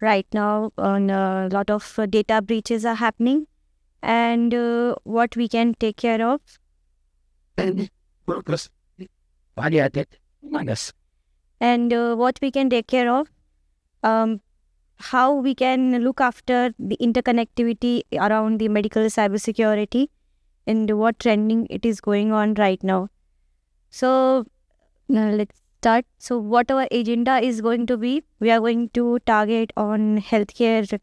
right now on a lot of data breaches are happening, and what we can take care of. And what we can take care of, um, how we can look after the interconnectivity around the medical cybersecurity, and what trending it is going on right now. So let's start. So what our agenda is going to be, we are going to target on healthcare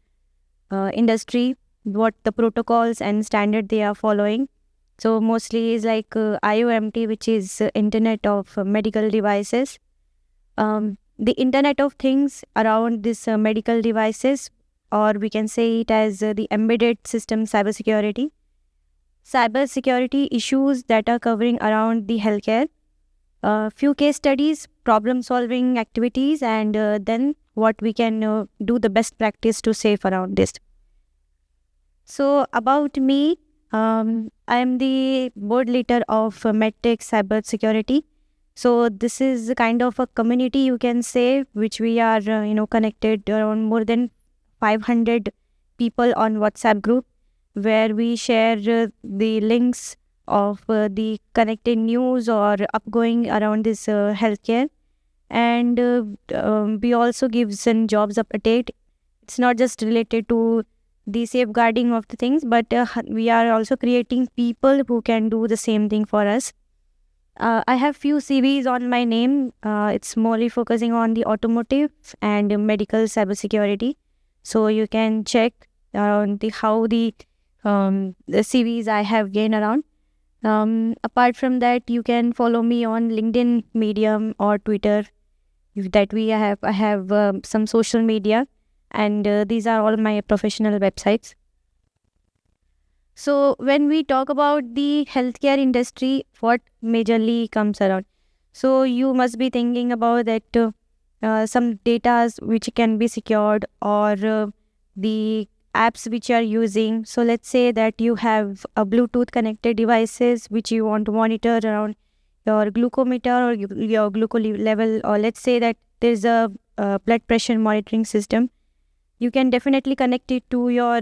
industry, what the protocols and standard they are following. So mostly is like IOMT, which is Internet of Medical Devices. The Internet of Things around this medical devices, or we can say it as the embedded system cybersecurity. Cybersecurity issues that are covering around the healthcare. Few case studies, problem solving activities, and then what we can do the best practice to save around this. So about me, I am the board leader of MedTech Cybersecurity. So this is a kind of a community, you can say, which we are connected around more than 500 people on WhatsApp group, where we share the links of the connected news or upgoing around this healthcare, and we also give some jobs update. It's not just related to the safeguarding of the things, but we are also creating people who can do the same thing for us. I have few CVs on my name. It's morely focusing on the automotive and medical cybersecurity. So you can check how the CVs I have gained around. Apart from that, you can follow me on LinkedIn, Medium, or Twitter. I have some social media, and these are all my professional websites. So when we talk about the healthcare industry, what majorly comes around? So you must be thinking about that some data which can be secured, or the apps which you are using. So let's say that you have a Bluetooth connected devices which you want to monitor around your glucometer or your glucose level, or let's say that there's a blood pressure monitoring system. You can definitely connect it to your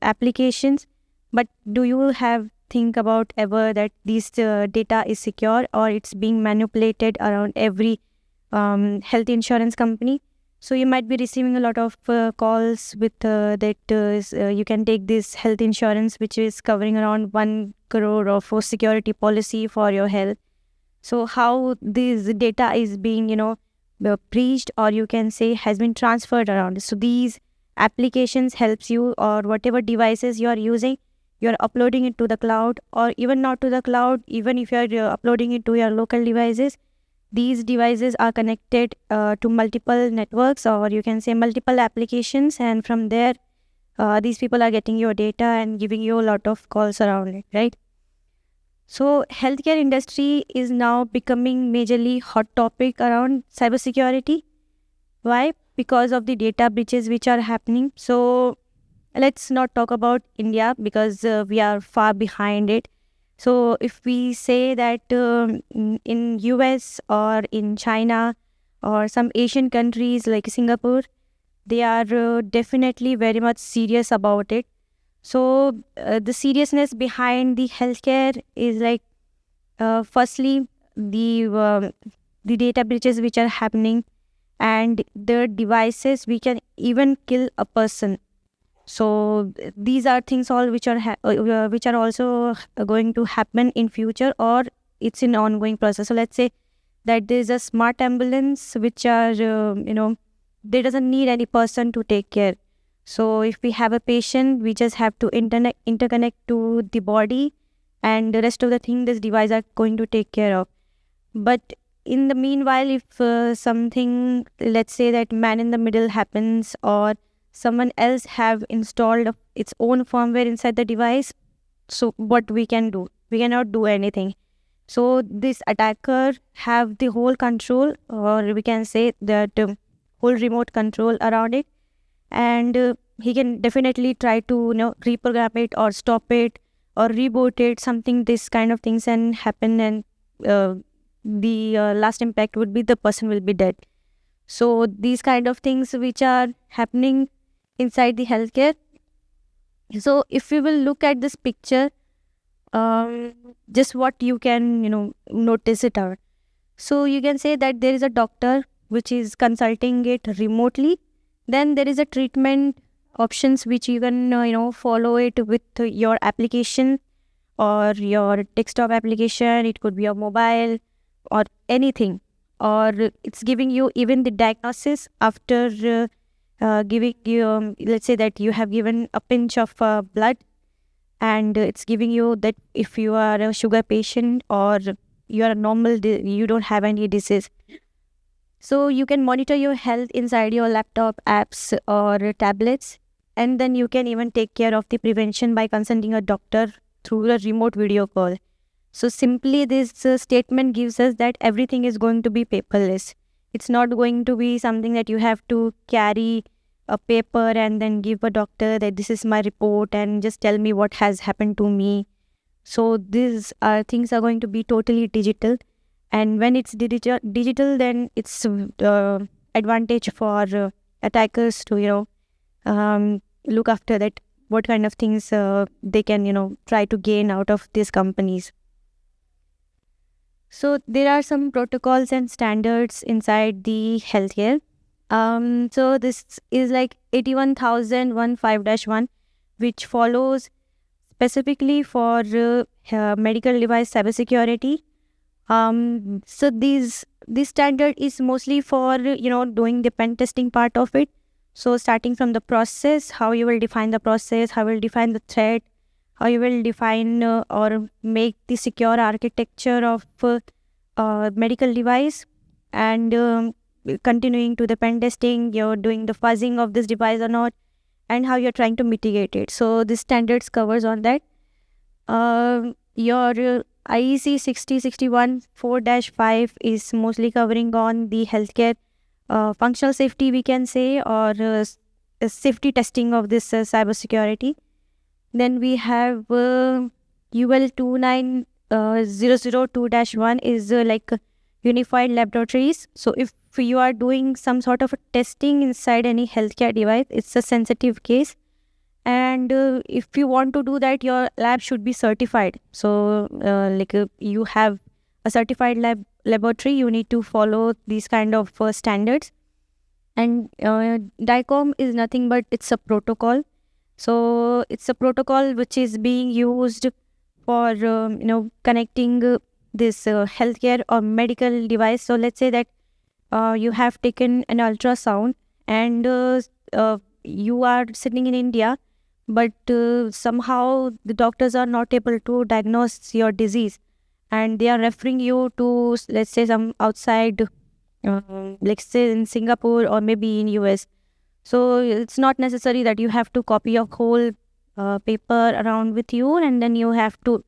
applications, but do you have think about ever that this data is secure, or it's being manipulated around every health insurance company? So you might be receiving a lot of calls with you can take this health insurance which is covering around 1 crore of security policy for your health. So how this data is being breached, or you can say has been transferred around. So these applications helps you, or whatever devices you are using, you are uploading it to the cloud, or even not to the cloud, even if you are uploading it to your local devices. These devices are connected to multiple networks, or you can say multiple applications, and from there these people are getting your data and giving you a lot of calls around it, right? So healthcare industry is now becoming majorly hot topic around cybersecurity. Why? Because of the data breaches which are happening. So let's not talk about India, because we are far behind it. So if we say that in US or in China or some Asian countries like Singapore, they are definitely very much serious about it. So the seriousness behind the healthcare is like, firstly, the data breaches which are happening, and the devices which can even kill a person. So these are things all which are also going to happen in future, or it's an ongoing process. So let's say that there is a smart ambulance which are they doesn't need any person to take care. So if we have a patient, we just have to interconnect to the body, and the rest of the thing this device are going to take care of. But in the meanwhile, if something, let's say that man in the middle happens, or someone else have installed its own firmware inside the device, so what we can do? We cannot do anything. So this attacker have the whole control, or we can say that whole remote control around it, and he can definitely try to reprogram it, or stop it, or reboot it, something this kind of things can happen, and the last impact would be the person will be dead. So these kind of things which are happening inside the healthcare. So if we will look at this picture, just what you can notice it out. So you can say that there is a doctor which is consulting it remotely. Then there is a treatment options which you can follow it with your application or your desktop application. It could be your mobile or anything, or it's giving you even the diagnosis after giving you let's say that you have given a pinch of blood, and it's giving you that if you are a sugar patient or you are a normal, you don't have any disease. So you can monitor your health inside your laptop apps or tablets, and then you can even take care of the prevention by consulting a doctor through a remote video call. So simply this statement gives us that everything is going to be paperless. It's not going to be something that you have to carry a paper and then give a doctor that this is my report and just tell me what has happened to me. So these things are going to be totally digital. And when it's digital, then it's advantage for attackers to look after that, what kind of things they can try to gain out of these companies. So there are some protocols and standards inside the healthcare. So this is like 81015-1, which follows specifically for medical device cybersecurity. So this standard is mostly for doing the pen testing part of it. So starting from the process, how you will define the process, how you will define the threat, how you will define or make the secure architecture of medical device, and continuing to the pen testing, you're doing the fuzzing of this device or not, and how you're trying to mitigate it. So this standards covers on that. Your IEC 6061 4-5 is mostly covering on the healthcare functional safety, we can say, or safety testing of this cybersecurity. Then we have UL 29002-1 is like unified laboratories. So if you are doing some sort of a testing inside any healthcare device, it's a sensitive case. And if you want to do that, your lab should be certified. So you have a certified laboratory, you need to follow these kind of standards. And DICOM is nothing but it's a protocol. So it's a protocol which is being used for connecting this healthcare or medical device. So let's say that you have taken an ultrasound and you are sitting in India, but somehow the doctors are not able to diagnose your disease, and they are referring you to, let's say, some outside, let's say in Singapore or maybe in US. So it's not necessary that you have to copy your whole paper around with you, and then you have to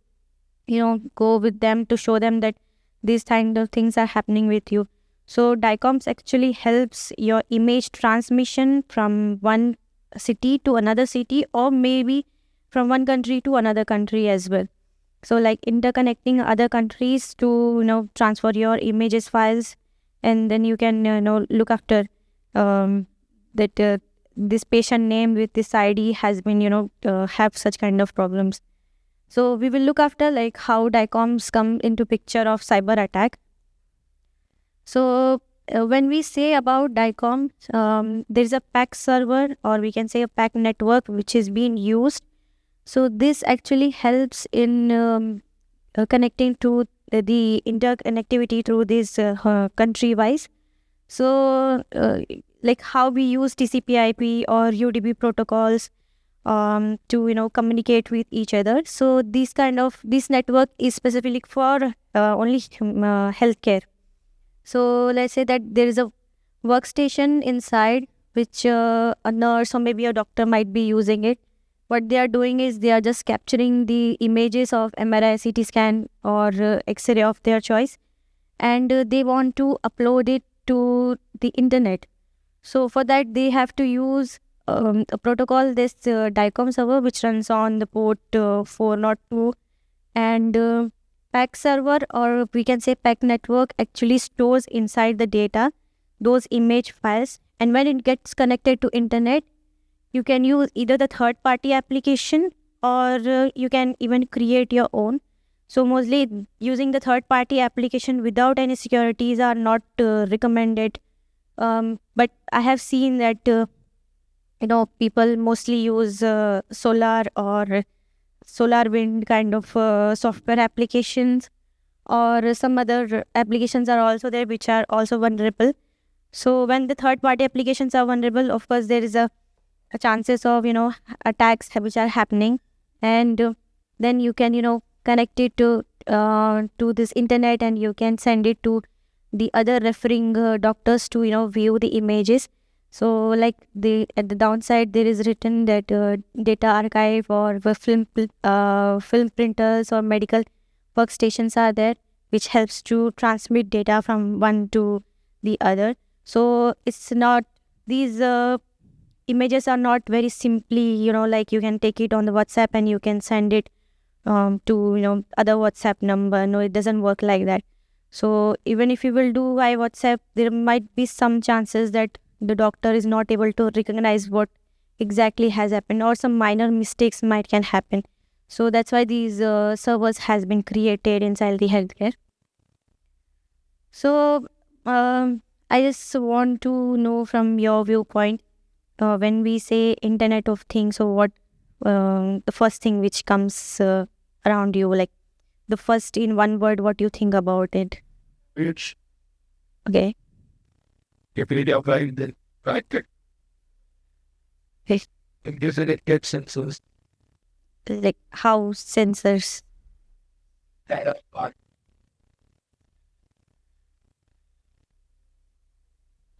go with them to show them that these kind of things are happening with you. So DICOMS actually helps your image transmission from one city to another city, or maybe from one country to another country as well. So like interconnecting other countries to transfer your images files, and then you can look after that this patient name with this ID has been have such kind of problems. So we will look after like how DICOMs come into picture of cyber attack. So when we say about DICOM, there is a PAC server, or we can say a PAC network, which is being used. So this actually helps in connecting to the interconnectivity through this country-wise. So like how we use TCP/IP or UDP protocols to communicate with each other. So this network is specific for only healthcare. So let's say that there is a workstation inside which a nurse or maybe a doctor might be using it. What they are doing is they are just capturing the images of MRI, CT scan or X-ray of their choice, and they want to upload it to the internet. So for that they have to use a protocol, this DICOM server, which runs on the port 402, and PAC server, or we can say PAC network, actually stores inside the data. those image files, and when it gets connected to internet, you can use either the third party application, or you can even create your own. So mostly using the third party application without any securities are not recommended. But I have seen that people mostly use solar or solar wind kind of software applications, or some other applications are also there which are also vulnerable. So when the third party applications are vulnerable, of course there is a chances of attacks which are happening. And then you can connect it to this internet, and you can send it to the other referring doctors to view the images. So like at the downside there is written that data archive or the film printers or medical workstations are there, which helps to transmit data from one to the other. So it's not, these images are not very simply like you can take it on the WhatsApp and you can send it to other WhatsApp number. No, it doesn't work like that. So even if you will do by WhatsApp, there might be some chances that the doctor is not able to recognize what exactly has happened, or some minor mistakes can happen. So that's why these servers has been created inside the healthcare. So I just want to know from your viewpoint, when we say Internet of Things, so what the first thing which comes around you, like the first in one word, what you think about it? Which Okay. if you apply the right Okay. it gives it gets sensors Like how sensors. that are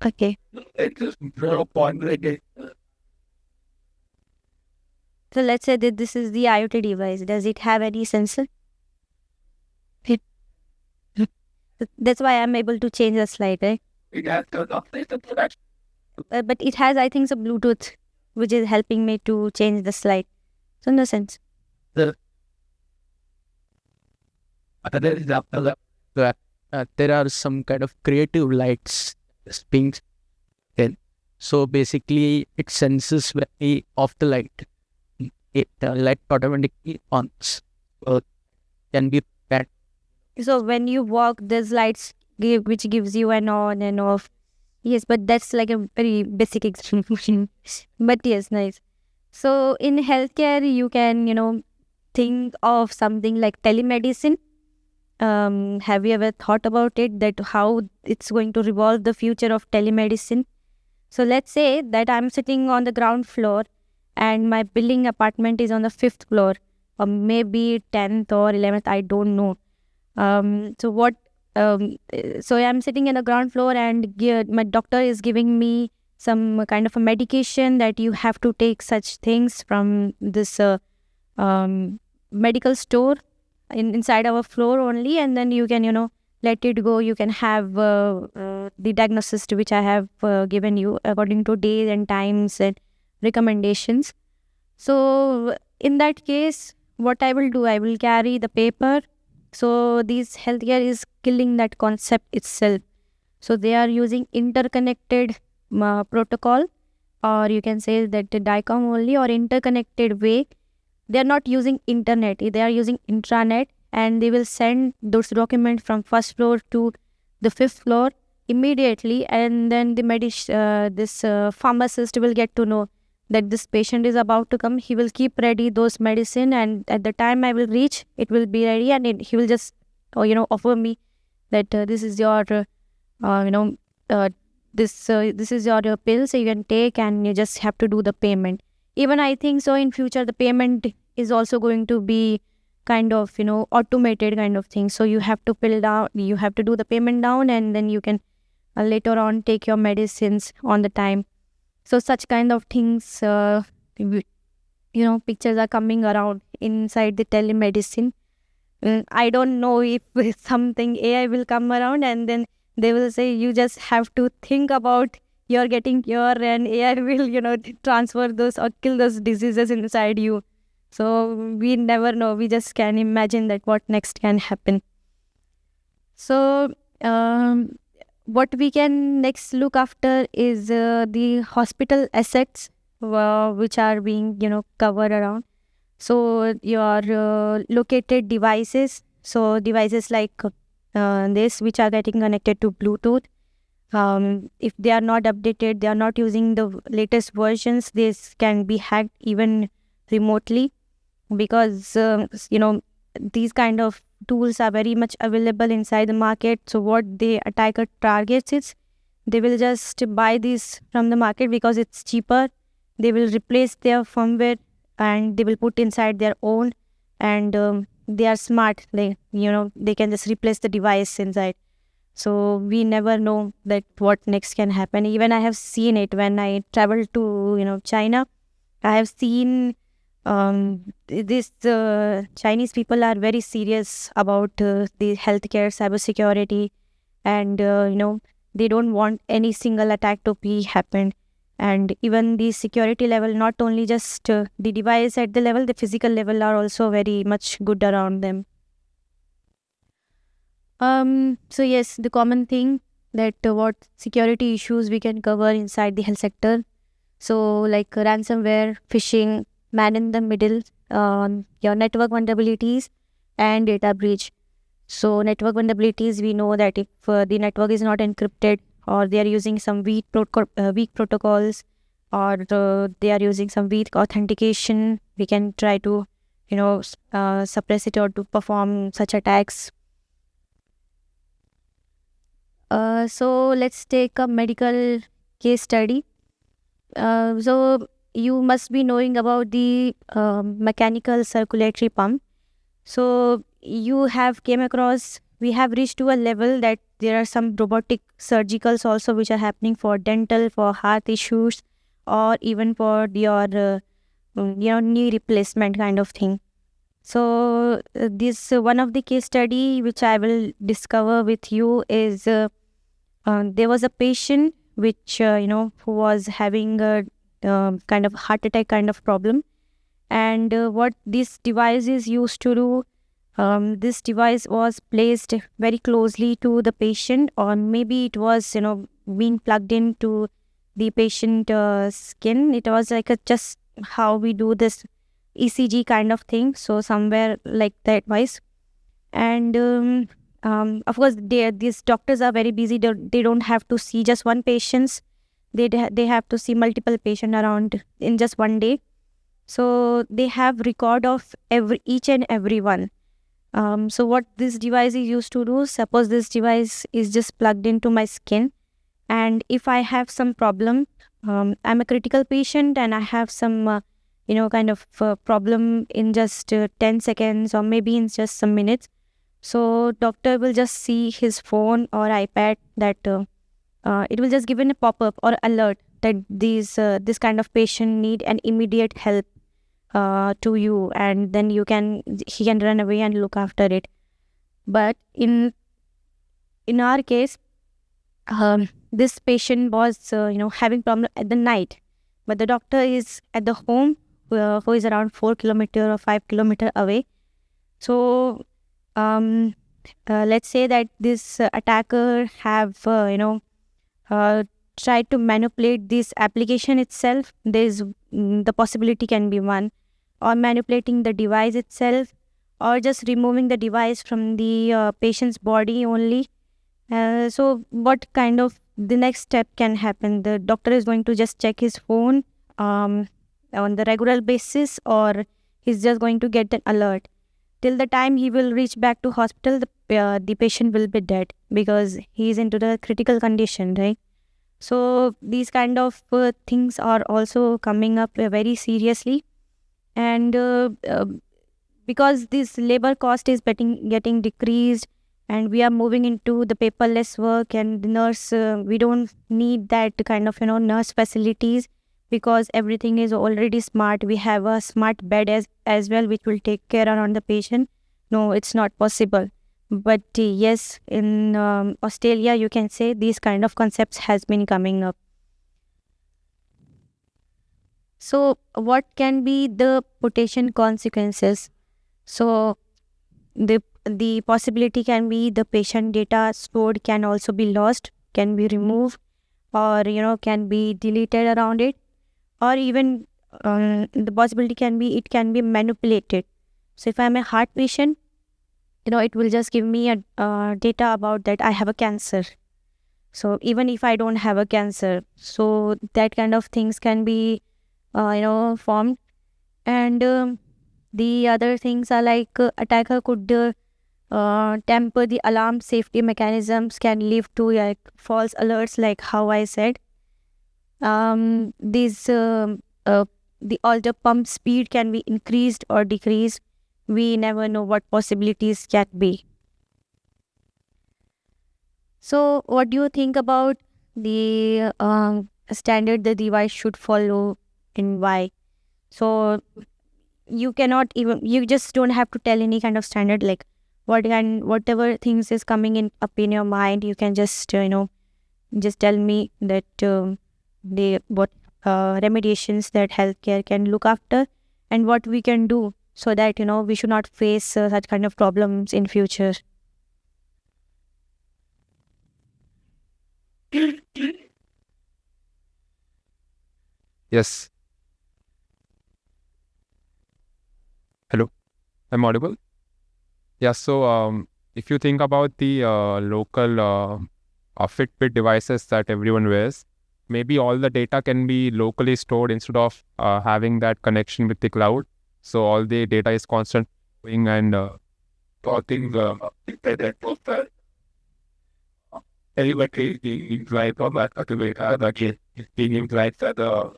Okay. it just 0.8. So let's say that this is the IoT device. Does it have any sensor? That's why I'm able to change the slide, right? It has to update the production. But it has, I think, some Bluetooth, which is helping me to change the slide. So no sense. There is There are some kind of creative lights being then. So basically, it senses when we off the light. It light automatically on. Can be bad. So when you walk, there's lights which gives you an on and off. Yes, but that's like a very basic explanation. But yes, nice. So in healthcare, you can think of something like telemedicine. Have you ever thought about it, that how it's going to revolve the future of telemedicine? So let's say that I'm sitting on the ground floor and my building apartment is on the 5th floor, or maybe 10th or 11th, I don't know. So I'm sitting in the ground floor, and my doctor is giving me some kind of a medication that you have to take such things from this medical store inside our floor only, and then you can let it go. You can have the diagnosis to which I have given you according to days and times and recommendations. So in that case, what I will do, I will carry the paper. So these healthcare is killing that concept itself. So they are using interconnected protocol, or you can say that the DICOM only, or interconnected way. They are not using internet, they are using intranet, and they will send those documents from 1st floor to the 5th floor immediately, and then the pharmacist will get to know that this patient is about to come. He will keep ready those medicine, and at the time I will reach, it will be ready, and he will just offer me that this is your this is your pill, so you can take, and you just have to do the payment. Even I think so in future the payment is also going to be kind of automated kind of thing. So you have to you have to do the payment down, and then you can later on take your medicines on the time. So such kind of things pictures are coming around inside the telemedicine. I don't know if something AI will come around, and then they will say you just have to think about you're getting cured, and AI will transfer those or kill those diseases inside you. So we never know. We just can imagine that what next can happen. So what we can next look after is the hospital assets which are being covered around. So your located devices, so devices like this which are getting connected to Bluetooth, if they are not updated, they are not using the latest versions, this can be hacked even remotely, because these kind of tools are very much available inside the market. So what the attacker targets is, they will just buy this from the market because it's cheaper. They will replace their firmware and they will put inside their own, and they are smart, they can just replace the device inside. So we never know that what next can happen. Even I have seen it when I traveled to China. I have seen this Chinese people are very serious about the healthcare cybersecurity, and they don't want any single attack to be happened. And even the security level, not only just the device at the level, the physical level are also very much good around them. So yes, the common thing that what security issues we can cover inside the health sector. So like ransomware, phishing, man in the middle, your network vulnerabilities, and data breach. So network vulnerabilities, we know that if the network is not encrypted, or they are using some weak protocols, or they are using some weak authentication, we can try to suppress it or to perform such attacks. So let's take a medical case study. So you must be knowing about the mechanical circulatory pump. So you have came across, we have reached to a level that there are some robotic surgicals also which are happening for dental, for heart issues, or even for your knee replacement kind of thing. So this one of the case study which I will discover with you is there was a patient which who was having a kind of heart attack kind of problem. And what this device is used to do, this device was placed very closely to the patient, or maybe it was being plugged into the patient skin. It was like just how we do this ECG kind of thing, so somewhere like that wise. And of course these doctors are very busy. They don't have to see just one patient. They have to see multiple patients around in just one day. So they have record of each and every one. So what this device is used to do, suppose this device is just plugged into my skin, and if I have some problem, I'm a critical patient and I have some kind of problem in just 10 seconds or maybe in just some minutes. So doctor will just see his phone or iPad that it will just give in a pop-up or alert that this kind of patient need an immediate help to you, and then he can run away and look after it. But in our case, this patient was having problem at the night, but the doctor is at the home who is around 4 kilometer or 5 kilometer away. So let's say that this attacker have tried to manipulate this application itself. There's the possibility can be one, or manipulating the device itself, or just removing the device from the patient's body only. So what kind of the next step can happen? The doctor is going to just check his phone on the regular basis, or he's just going to get an alert. Till the time he will reach back to hospital, the patient will be dead because he is into the critical condition, right? So these kind of things are also coming up very seriously. And because this labor cost is getting decreased, and we are moving into the paperless work, and the nurse, we don't need that kind of nurse facilities, because everything is already smart. We have a smart bed as well, which will take care around the patient. No, it's not possible. But yes, in Australia, you can say these kind of concepts has been coming up. So what can be the potential consequences? So the possibility can be the patient data stored can also be lost, can be removed, or can be deleted around it, or even the possibility can be it can be manipulated. So if I'm a heart patient, it will just give me a data about that I have a cancer. So even if I don't have a cancer, so that kind of things can be formed. And the other things are like attacker could temper the alarm safety mechanisms, can lead to like false alerts, like how I said. The alter pump speed can be increased or decreased. We never know what possibilities can be. So what do you think about the standard the device should follow, and why? So you just don't have to tell any kind of standard, like whatever things is coming up in your mind, you can just just tell me that what remediations that healthcare can look after, and what we can do so that we should not face such kind of problems in future. Yes. Hello. I'm audible? Yeah, so if you think about the local Fitbit devices that everyone wears, maybe all the data can be locally stored instead of having that connection with the cloud. So all the data is constant going and talking that process. Anyway, the drive on that activator that is being implied that the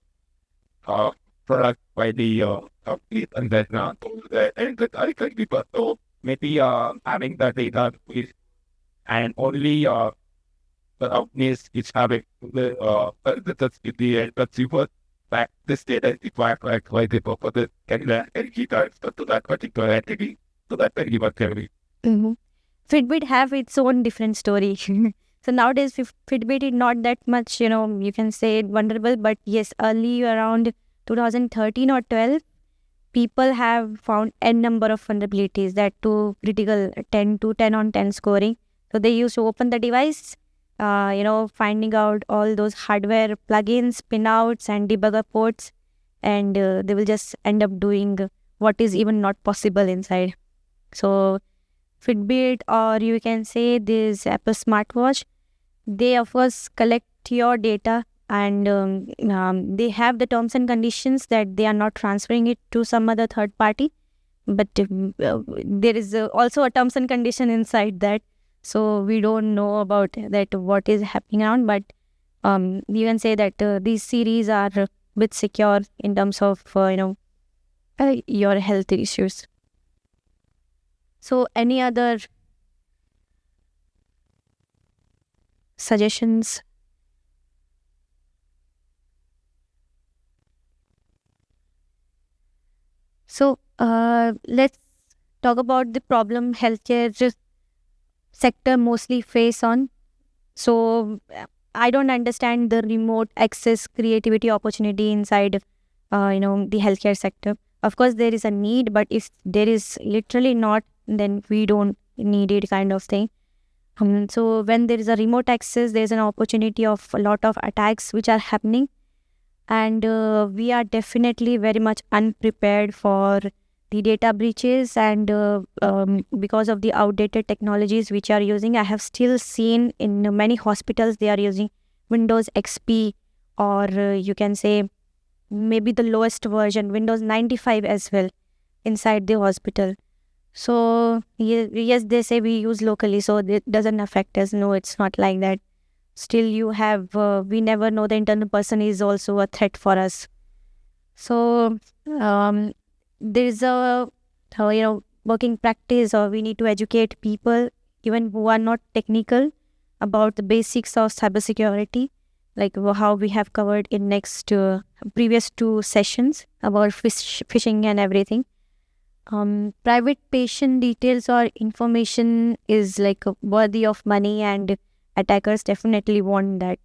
product by the and then and that I can be but so maybe having that data is and only the companies is having that's the end consumer back this data is required like the purpose and keep that to that particular entity so that very much can be. Fitbit have its own different story. So nowadays Fitbit is not that much you can say vulnerable, but yes, early around 2013 or 12, people have found n number of vulnerabilities, that to critical 10 to 10 on 10 scoring. So they used to open the device, finding out all those hardware plugins, pinouts and debugger ports, and they will just end up doing what is even not possible inside. So Fitbit, or you can say this Apple smartwatch, they of course collect your data, and they have the terms and conditions that they are not transferring it to some other third party, but there is also a terms and condition inside that, so we don't know about that what is happening around. But you can say that these series are a bit secure in terms of your health issues. So any other suggestions? So let's talk about the problem healthcare sector mostly face on. So I don't understand the remote access creativity opportunity inside the healthcare sector. Of course there is a need, but if there is literally not, then we don't need it, kind of thing. So when there is a remote access, there is an opportunity of a lot of attacks which are happening, and we are definitely very much unprepared for the data breaches, and because of the outdated technologies which are using. I have still seen in many hospitals they are using Windows XP, or you can say maybe the lowest version, Windows 95 as well, inside the hospital. So yes, they say we use locally, so it doesn't affect us. No, it's not like that. Still you have we never know, the internal person is also a threat for us. So there's a working practice, or we need to educate people even who are not technical about the basics of cybersecurity, like how we have covered in previous 2 sessions about phishing and everything. Private patient details or information is like worthy of money, and attackers definitely want that.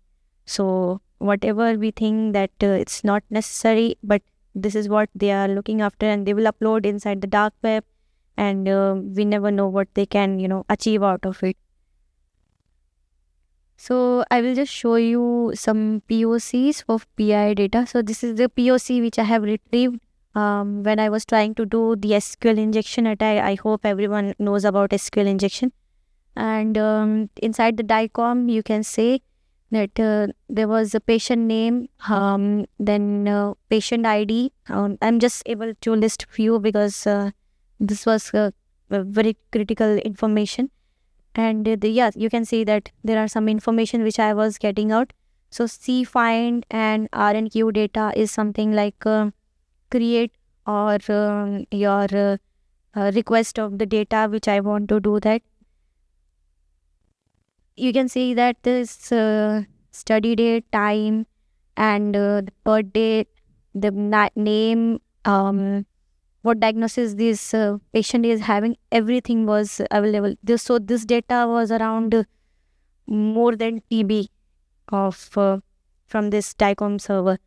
So whatever we think that it's not necessary, but this is what they are looking after, and they will upload inside the dark web, and we never know what they can achieve out of it. So I will just show you some POCs of PI data. So this is the POC which I have retrieved when I was trying to do the SQL injection attack. I hope everyone knows about SQL injection. And inside the DICOM, you can say that there was a patient name, then patient ID. I'm just able to list few because this was very critical information. And you can see that there are some information which I was getting out. So cfind and RNQ data is something like create or your request of the data which I want to do that. You can see that this study date, time, and the birth date, the name, what diagnosis this patient is having, everything was available. So this data was around more than TB of from this DICOM server,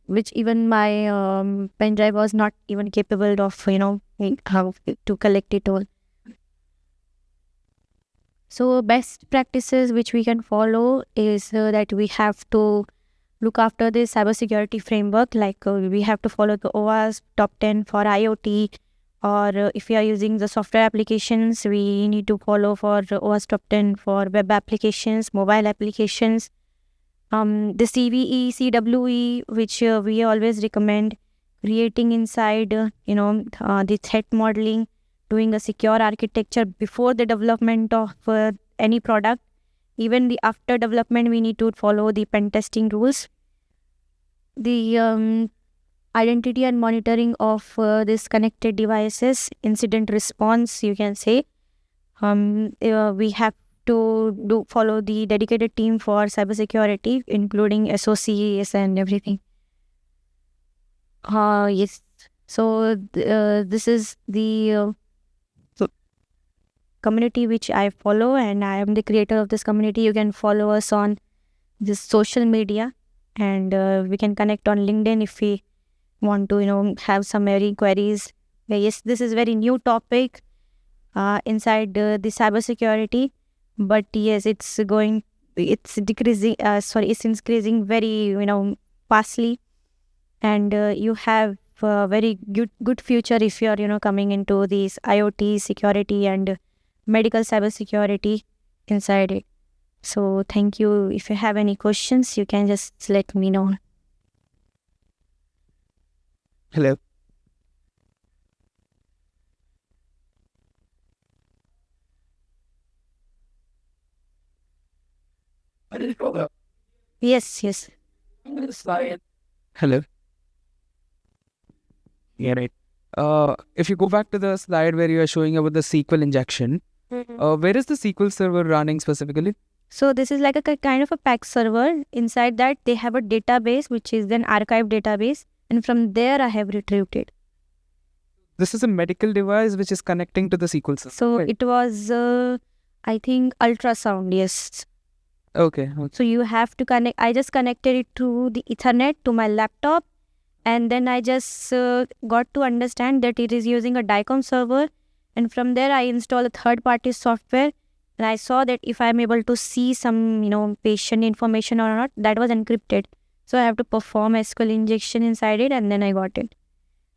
which even my pen drive was not even capable of, how to collect it all. So best practices which we can follow is that we have to look after the cybersecurity framework, like we have to follow the OWASP top 10 for IoT, or if we are using the software applications, we need to follow for OWASP top 10 for web applications, mobile applications. The CVE, CWE, which we always recommend, creating inside, the threat modeling, doing a secure architecture before the development of any product. Even the after development, we need to follow the pen testing rules. The identity and monitoring of this connected devices, incident response, you can say. We have to follow the dedicated team for cybersecurity, including SOCs and everything. Yes. So this is the community which I follow, and I am the creator of this community. You can follow us on this social media, and we can connect on LinkedIn if we want to, have some very queries. Yes, this is very new topic inside the cybersecurity, but yes, it's decreasing. It's increasing very, fastly, and you have a very good future if you are, coming into these IoT security and medical cybersecurity inside it. So thank you. If you have any questions, you can just let me know. Hello. Yes. Hello. Yeah, right. If you go back to the slide where you are showing about the SQL injection, where is the SQL server running specifically? So this is like a kind of a PAX server. Inside that, they have a database, which is an archive database. And from there, I have retrieved it. This is a medical device which is connecting to the SQL server. So right? it was, I think, ultrasound, yes. Okay. So you have to connect. I just connected it to the Ethernet to my laptop. And then I just got to understand that it is using a DICOM server. And from there, I installed a third-party software. And I saw that if I'm able to see some, patient information or not, that was encrypted. So I have to perform SQL injection inside it, and then I got it.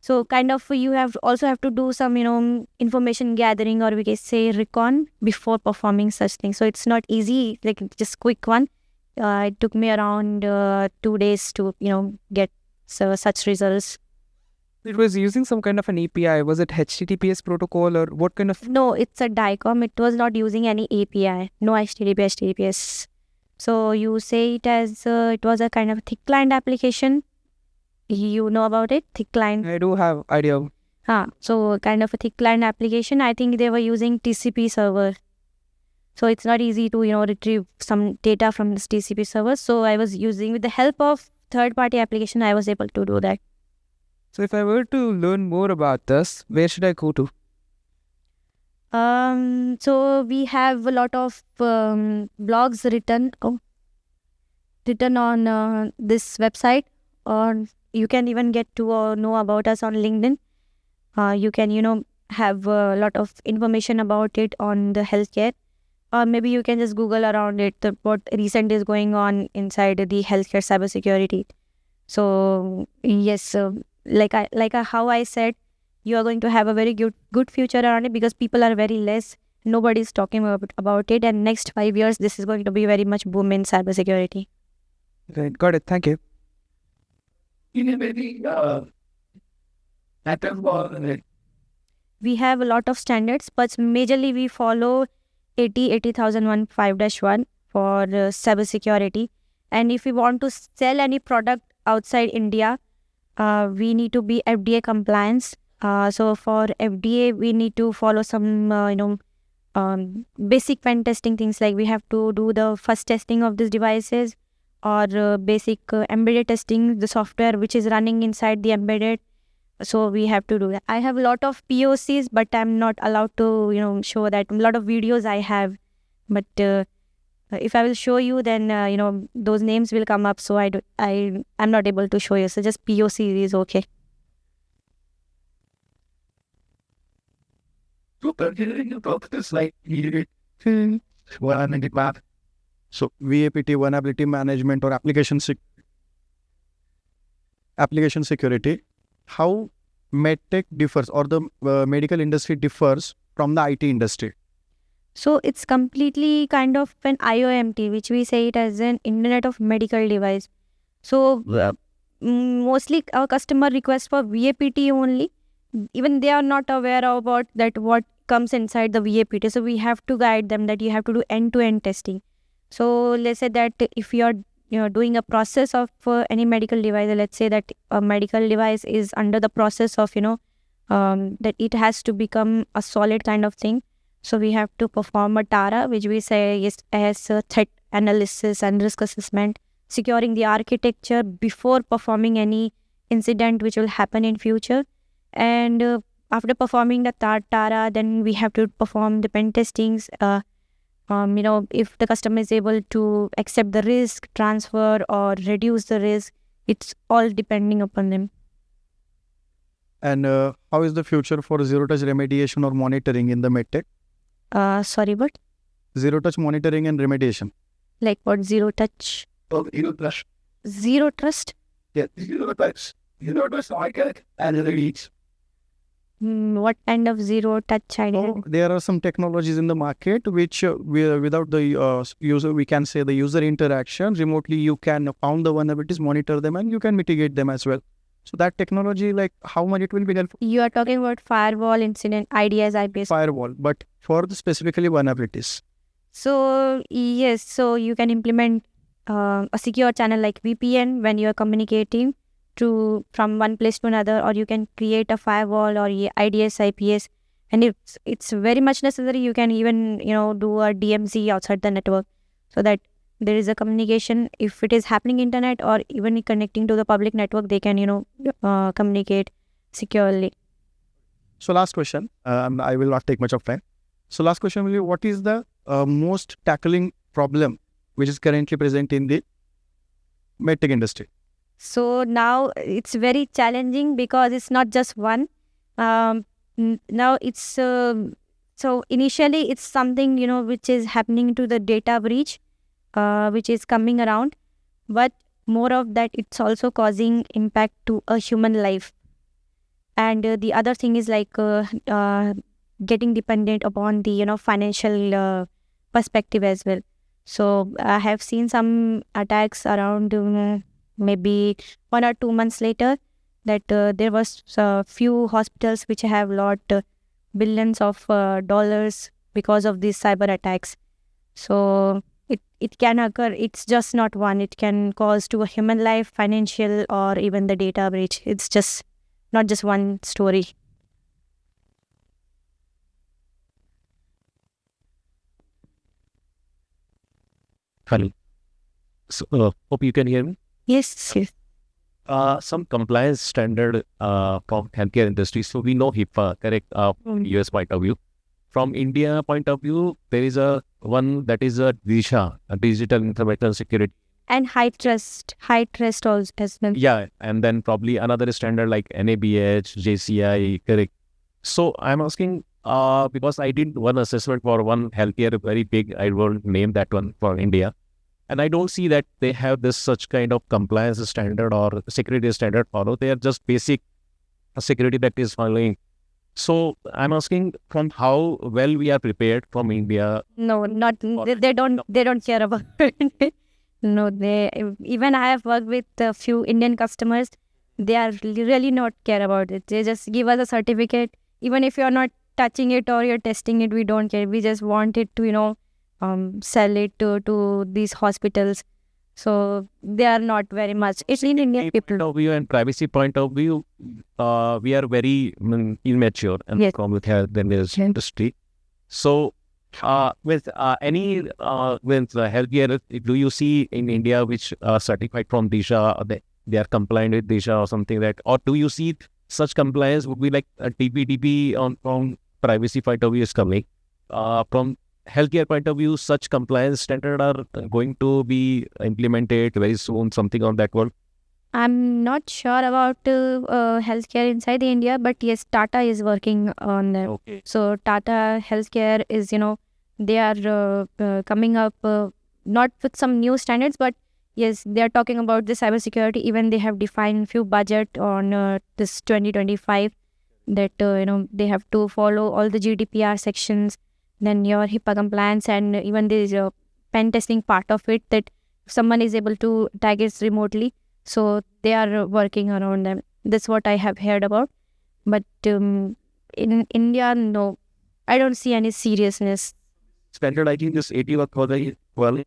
So kind of you also have to do some, information gathering, or we can say recon, before performing such things. So it's not easy, like just quick one. It took me around 2 days to, get such results. It was using some kind of an API. Was it HTTPS protocol or what kind of? No, it's a DICOM. It was not using any API. No HTTPS. So you say it as it was a kind of thick client application. You know about it? Thick client. I do have idea. So kind of a thick client application. I think they were using TCP server. So it's not easy to, retrieve some data from this TCP server. So I was using, with the help of third-party application, I was able to do that. So if I were to learn more about this, where should I go to? So we have a lot of blogs written on this website, or you can even get to know about us on LinkedIn. You can, have a lot of information about it on the healthcare. or maybe you can just Google around it, what recent is going on inside the healthcare cybersecurity. So yes, how I said, you are going to have a very good future around it, because people are very less. Nobody's talking about it, and next 5 years, this is going to be very much boom in cybersecurity. Right, got it. Thank you. We have a lot of standards, but majorly we follow 80,001 for cybersecurity. And if we want to sell any product outside India, we need to be FDA compliance. So for FDA, we need to follow some, basic pen testing things, like we have to do the first testing of these devices, or basic embedded testing, the software which is running inside the embedded. So we have to do that. I have a lot of POCs, but I'm not allowed to, show that. A lot of videos I have, but if I will show you, then those names will come up. So I'm not able to show you. So just POC is okay. So VAPT, vulnerability management, or application security. How medtech differs, or the medical industry differs from the IT industry? So it's completely kind of an IOMT, which we say it as an Internet of Medical Device. So mostly our customer requests for VAPT only. Even they are not aware about that what comes inside the VAPT. So we have to guide them that you have to do end-to-end testing. So let's say that if you're doing a process of any medical device, let's say that a medical device is under the process of that it has to become a solid kind of thing. So we have to perform a TARA, which we say is as a threat analysis and risk assessment, securing the architecture before performing any incident which will happen in future. And after performing the TARA, then we have to perform the pen testings. If the customer is able to accept the risk, transfer or reduce the risk, it's all depending upon them. And how is the future for zero-touch remediation or monitoring in the medtech? Sorry, what? Zero-touch monitoring and remediation. Like what? Zero touch? Zero trust? What kind of zero touch idea? There are some technologies in the market which without the user, we can say the user interaction, remotely you can found the vulnerabilities, monitor them, and you can mitigate them as well. So that technology, like how much it will be helpful? You are talking about firewall incident, IDS, IPS. Firewall, but for the specifically vulnerabilities. So yes, so you can implement a secure channel like VPN when you are communicating from one place to another, or you can create a firewall or IDS, IPS, and if it's very much necessary, you can even do a DMZ outside the network, so that there is a communication. If it is happening internet or even connecting to the public network, they can communicate securely. So last question, I will not take much of time. So last question will be, what is the most tackling problem which is currently present in the medtech industry? So now it's very challenging because it's not just one. Now it's so initially it's something which is happening to the data breach, which is coming around, but more of that, it's also causing impact to a human life. And the other thing is like getting dependent upon the financial perspective as well. So I have seen some attacks around maybe 1 or 2 months later, that there was a few hospitals which have lost billions of dollars because of these cyber attacks. So it can occur. It's just not one. It can cause to a human life, financial, or even the data breach. It's just not just one story. Hello. So, hope you can hear me. Yes. Some compliance standard from healthcare industry. So we know HIPAA, correct, from US point of view. From India point of view, there is a one that is a DISA, a Digital Information Security. And high trust also as well. Yeah, and then probably another standard like NABH, JCI, correct. So I'm asking, because I did one assessment for one healthcare, very big, I won't name that one, for India. And I don't see that they have this such kind of compliance standard or security standard follow. They are just basic security that is following. So I'm asking from how well we are prepared from India. No, not they don't care about it. No, they even I have worked with a few Indian customers. They are really not care about it. They just give us a certificate, even if you're not touching it or you're testing it. We don't care. We just want it to sell it to these hospitals. So they are not very much. It's in Indian people. Point of view and privacy point of view, we are very immature and Yes. from with health and this industry. So, with any with healthcare, do you see in India which are certified from DISHA, they are compliant with DISHA or something like, or do you see such compliance would be like a TPDP on from privacy point of view is coming? From healthcare point of view, such compliance standard are going to be implemented very soon, something on that world. I'm not sure about healthcare inside India, but yes, Tata is working on that. Okay. So Tata Healthcare is, they are coming up not with some new standards, but yes, they are talking about the cybersecurity. Even they have defined few budget on this 2025 that they have to follow all the GDPR sections, then your HIPAA compliance, and even there is a pen testing part of it that if someone is able to tag it remotely. So they are working around them. That's what I have heard about. But in India, no, I don't see any seriousness. Standard, I think this 80 work for the well,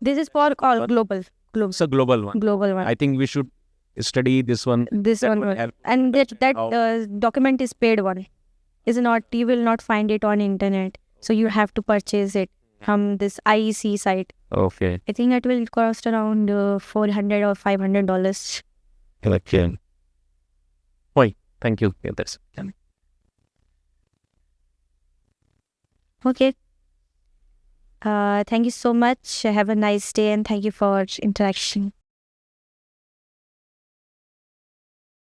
This is for all global it's a global one. one. I think we should study this one. This That one would was- help. and that How- document is paid one. Is not, you will not find it on internet. So you have to purchase it from this IEC site. Okay. I think it will cost around $400 or $500. Okay. Why? Thank you. Yeah, that's Okay. Thank you so much. Have a nice day and thank you for interaction.